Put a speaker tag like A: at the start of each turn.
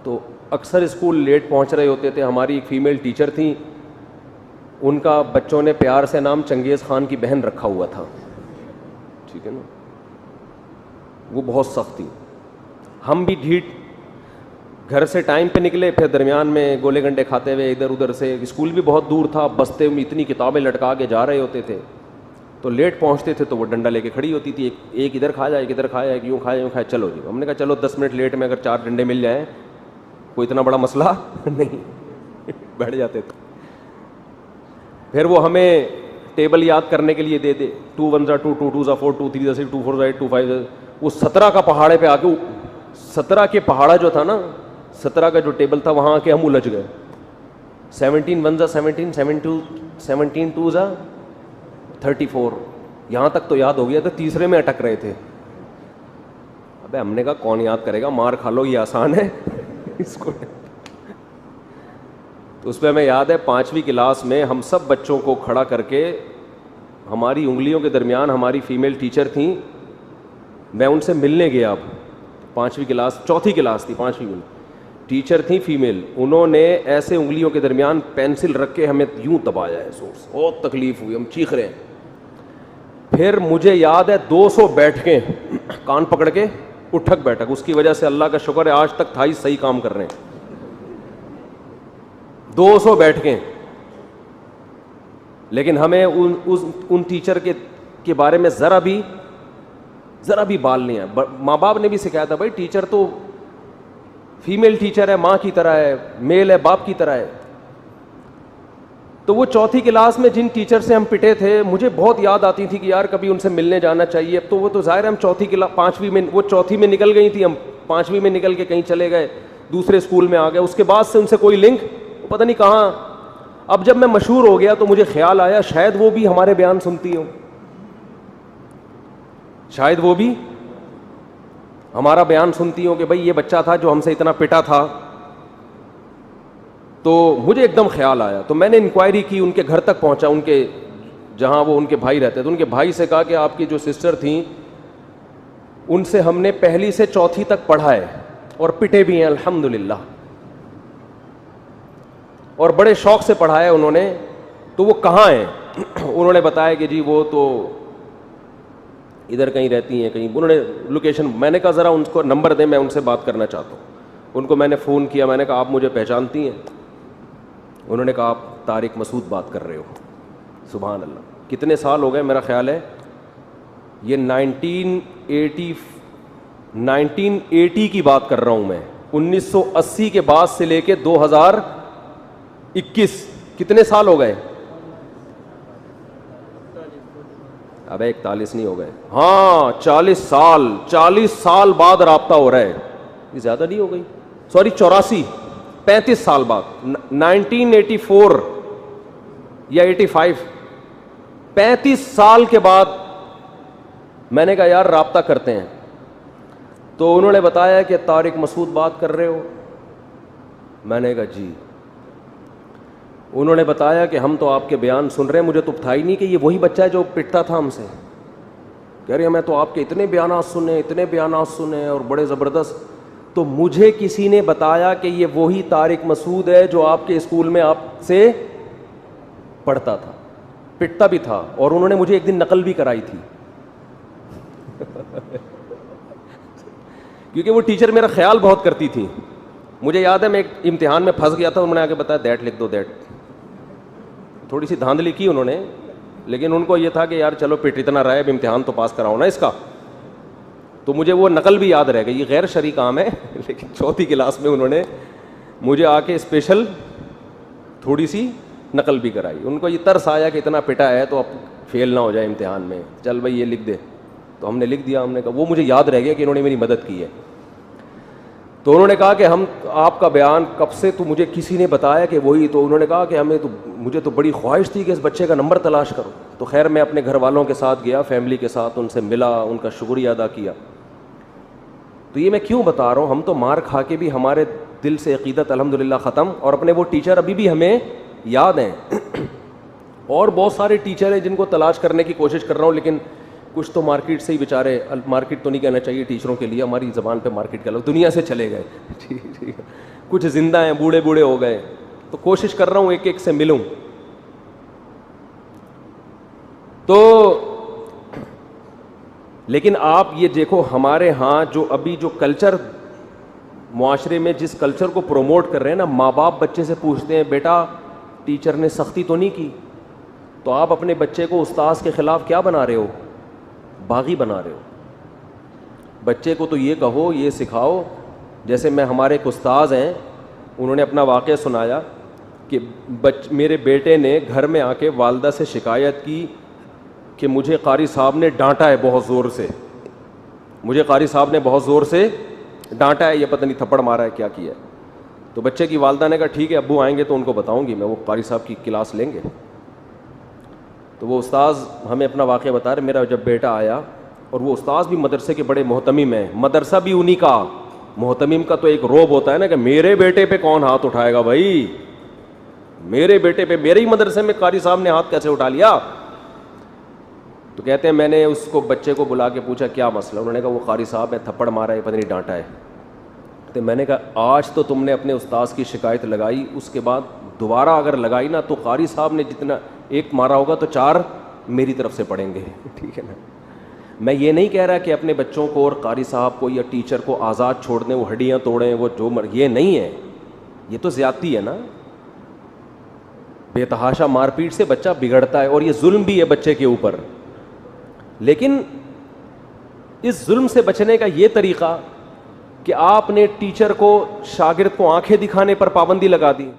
A: تو اکثر school late پہنچ رہے ہوتے تھے. ہماری ایک فیمیل ٹیچر تھیں, ان کا بچوں نے پیار سے نام چنگیز خان کی بہن رکھا ہوا تھا, ٹھیک ہے نا. وہ بہت سخت تھی. ہم بھی ڈھیٹ, گھر سے ٹائم پہ نکلے, پھر درمیان میں گولے گنڈے کھاتے ہوئے ادھر ادھر سے, اسکول بھی بہت دور تھا, بستے میں اتنی کتابیں لٹکا کے جا رہے ہوتے تھے, تو لیٹ پہنچتے تھے تو وہ ڈنڈا لے کے کھڑی ہوتی تھی, ایک ادھر کھا جائے, ایک ادھر کھایا, ایک یوں کھایا, یوں کھایا, چلو جی. ہم نے کہا چلو 10 منٹ لیٹ میں اگر 4 ڈنڈے مل جائیں کوئی اتنا بڑا مسئلہ نہیں, بیٹھ جاتے تھے. پھر وہ ہمیں ٹیبل یاد کرنے کے لیے دے دے, 2 1 2 2 2 4 2 3 6 2 4 8 2 5. وہ 17 کا پہاڑے پہ آ کے, 17 کے پہاڑا جو تھا نا, 17 کا جو ٹیبل تھا وہاں آ کے ہم الجھ گئے. 17 1 17 17 2 34. یہاں تک تو یاد ہو گیا, تو تیسرے میں اٹک رہے تھے. ابے ہم نے کہا کون یاد کرے گا, مار کھا لو, یہ آسان ہے اس کو. تو اس پہ ہمیں یاد ہے 5ویں کلاس میں ہم سب بچوں کو کھڑا کر کے, ہماری انگلیوں کے درمیان ہماری فیمیل ٹیچر تھیں, میں ان سے ملنے گیا. اب 5ویں کلاس, 4تھی کلاس تھی, 5ویں ٹیچر تھیں فیمیل, انہوں نے ایسے انگلیوں کے درمیان پینسل رکھ کے ہمیں یوں دبایا ہے, بہت تکلیف ہوئی, ہم چیخ رہے ہیں. پھر مجھے یاد ہے 200 بیٹھ کے کان پکڑ کے اٹھک بیٹھک, اس کی وجہ سے اللہ کا شکر ہے آج تک تھائی صحیح کام کر رہے ہیں. 200 بیٹھ کے. لیکن ہمیں ان ٹیچر کے بارے میں ذرا بھی بال نہیں ہے. ماں باپ نے بھی سکھایا تھا بھائی ٹیچر تو فیمیل ٹیچر ہے, ماں کی طرح ہے, میل ہے باپ کی طرح ہے. تو وہ 4تھی کلاس میں جن ٹیچر سے ہم پٹے تھے, مجھے بہت یاد آتی تھی کہ یار کبھی ان سے ملنے جانا چاہیے. اب تو وہ تو ظاہر ہے ہم 4تھی کلاس 5ویں میں, وہ 4تھی میں نکل گئی تھی, ہم 5ویں میں نکل کے کہیں چلے گئے, دوسرے اسکول میں آ گئے. اس کے بعد سے ان سے کوئی لنک پتہ نہیں کہاں. اب جب میں مشہور ہو گیا تو مجھے خیال آیا شاید وہ بھی ہمارے بیان سنتی ہوں, شاید وہ بھی ہمارا بیان سنتی ہوں کہ بھائی یہ بچہ تھا جو ہم سے اتنا پٹا تھا. تو مجھے ایک دم خیال آیا, تو میں نے انکوائری کی, ان کے گھر تک پہنچا, ان کے جہاں وہ ان کے بھائی رہتے تھے. ان کے بھائی سے کہا کہ آپ کی جو سسٹر تھیں ان سے ہم نے 1 سے 4 تک پڑھا ہے اور پٹے بھی ہیں الحمدللہ, اور بڑے شوق سے پڑھایا انہوں نے. تو وہ کہاں ہیں؟ انہوں نے بتایا کہ جی وہ تو ادھر کہیں رہتی ہیں کہیں. انہوں نے لوکیشن, میں نے کہا ذرا ان کو نمبر دیں, میں ان سے بات کرنا چاہتا ہوں. ان کو میں نے فون کیا, میں نے کہا آپ مجھے پہچانتی ہیں؟ انہوں نے کہا آپ طارق مسعود بات کر رہے ہو. سبحان اللہ, کتنے سال ہو گئے, میرا خیال ہے یہ 1980 کی بات کر رہا ہوں میں, 1980 کے بعد سے لے کے 2021, کتنے سال ہو گئے؟ ابے 41 نہیں ہو گئے, ہاں 40 سال بعد رابطہ ہو رہا ہے. یہ زیادہ نہیں ہو گئی, سوری 35 سال بعد, 1984 یا 85, 35 سال کے بعد میں نے کہا یار رابطہ کرتے ہیں. تو انہوں نے بتایا کہ طارق مسعود بات کر رہے ہو. میں نے کہا جی. انہوں نے بتایا کہ ہم تو آپ کے بیان سن رہے ہیں, مجھے تو تھا ہی نہیں کہ یہ وہی بچہ ہے جو پٹتا تھا ہم سے. کہہ رہے ہیں میں تو آپ کے اتنے بیانات سنے اور بڑے زبردست. تو مجھے کسی نے بتایا کہ یہ وہی طارق مسعود ہے جو آپ کے اسکول میں آپ سے پڑھتا تھا, پٹتا بھی تھا, اور انہوں نے مجھے ایک دن نقل بھی کرائی تھی کیونکہ وہ ٹیچر میرا خیال بہت کرتی تھی. مجھے یاد ہے میں ایک امتحان میں پھنس گیا تھا, انہوں نے آ کے بتایا دیٹ لکھ دو, دیٹ. تھوڑی سی دھاندلی کی انہوں نے, لیکن ان کو یہ تھا کہ یار چلو پٹ اتنا رہا ہے, اب امتحان تو پاس کراؤ نا اس کا. تو مجھے وہ نقل بھی یاد رہ گئی. یہ غیر شرعی کام ہے, لیکن 4تھی کلاس میں انہوں نے مجھے آ کے اسپیشل تھوڑی سی نقل بھی کرائی. ان کو یہ ترس آیا کہ اتنا پٹا ہے تو اب فیل نہ ہو جائے امتحان میں, چل بھائی یہ لکھ دے. تو ہم نے لکھ دیا. ہم نے کہا, وہ مجھے یاد رہ گیا کہ انہوں نے میری مدد کی ہے. تو انہوں نے کہا کہ ہم آپ کا بیان کب سے, تو مجھے کسی نے بتایا کہ وہی. تو انہوں نے کہا کہ مجھے تو بڑی خواہش تھی کہ اس بچے کا نمبر تلاش کرو. تو خیر میں اپنے گھر والوں کے ساتھ گیا, فیملی کے ساتھ, ان سے ملا, ان کا شکریہ ادا کیا. تو یہ میں کیوں بتا رہا ہوں, ہم تو مار کھا کے بھی ہمارے دل سے عقیدت الحمدللہ ختم, اور اپنے وہ ٹیچر ابھی بھی ہمیں یاد ہیں. اور بہت سارے ٹیچر ہیں جن کو تلاش کرنے کی کوشش کر رہا ہوں, لیکن کچھ تو مارکیٹ سے ہی بیچارے, مارکیٹ تو نہیں کہنا چاہیے ٹیچروں کے لیے, ہماری زبان پہ مارکیٹ کہہ لو, دنیا سے چلے گئے. ٹھیک ہے, کچھ زندہ ہیں, بوڑھے بوڑھے ہو گئے. تو کوشش کر رہا ہوں ایک ایک سے ملوں. تو لیکن آپ یہ دیکھو ہمارے ہاں جو ابھی جو کلچر معاشرے میں جس کلچر کو پروموٹ کر رہے ہیں نا, ماں باپ بچے سے پوچھتے ہیں بیٹا ٹیچر نے سختی تو نہیں کی, تو آپ اپنے بچے کو استاذ کے خلاف کیا بنا رہے ہو, باغی بنا رہے ہو. بچے کو تو یہ کہو, یہ سکھاؤ, جیسے میں ہمارے ایک استاذ ہیں, انہوں نے اپنا واقعہ سنایا کہ میرے بیٹے نے گھر میں آ کے والدہ سے شکایت کی کہ مجھے قاری صاحب نے ڈانٹا ہے بہت زور سے, مجھے قاری صاحب نے بہت زور سے ڈانٹا ہے, یہ پتہ نہیں تھپڑ مارا ہے کیا کیا ہے. تو بچے کی والدہ نے کہا ٹھیک ہے ابو آئیں گے تو ان کو بتاؤں گی میں, وہ قاری صاحب کی کلاس لیں گے. تو وہ استاذ ہمیں اپنا واقعہ بتا رہے, میرا جب بیٹا آیا, اور وہ استاذ بھی مدرسے کے بڑے محتمم ہیں, مدرسہ بھی انہی کا, محتمم کا تو ایک روب ہوتا ہے نا کہ میرے بیٹے پہ کون ہاتھ اٹھائے گا بھائی, میرے بیٹے پہ, میرے ہی مدرسے میں قاری صاحب نے ہاتھ کیسے اٹھا لیا. تو کہتے ہیں میں نے اس کو بچے کو بلا کے پوچھا کیا مسئلہ, انہوں نے کہا وہ قاری صاحب نے تھپڑ مارا ہے, پتہ نہیں ڈانٹا ہے. تو میں نے کہا آج تو تم نے اپنے استاذ کی شکایت لگائی, اس کے بعد دوبارہ اگر لگائی نا تو قاری صاحب نے جتنا ایک مارا ہوگا تو 4 میری طرف سے پڑیں گے. ٹھیک ہے نا. میں یہ نہیں کہہ رہا کہ اپنے بچوں کو اور قاری صاحب کو یا ٹیچر کو آزاد چھوڑ دیں, وہ ہڈیاں توڑیں, وہ جو یہ نہیں ہے, یہ تو زیادتی ہے نا. بے تحاشا مار پیٹ سے بچہ بگڑتا ہے, اور یہ ظلم بھی ہے بچے کے اوپر. لیکن اس ظلم سے بچنے کا یہ طریقہ کہ آپ نے ٹیچر کو, شاگرد کو آنکھیں دکھانے پر پابندی لگا دی.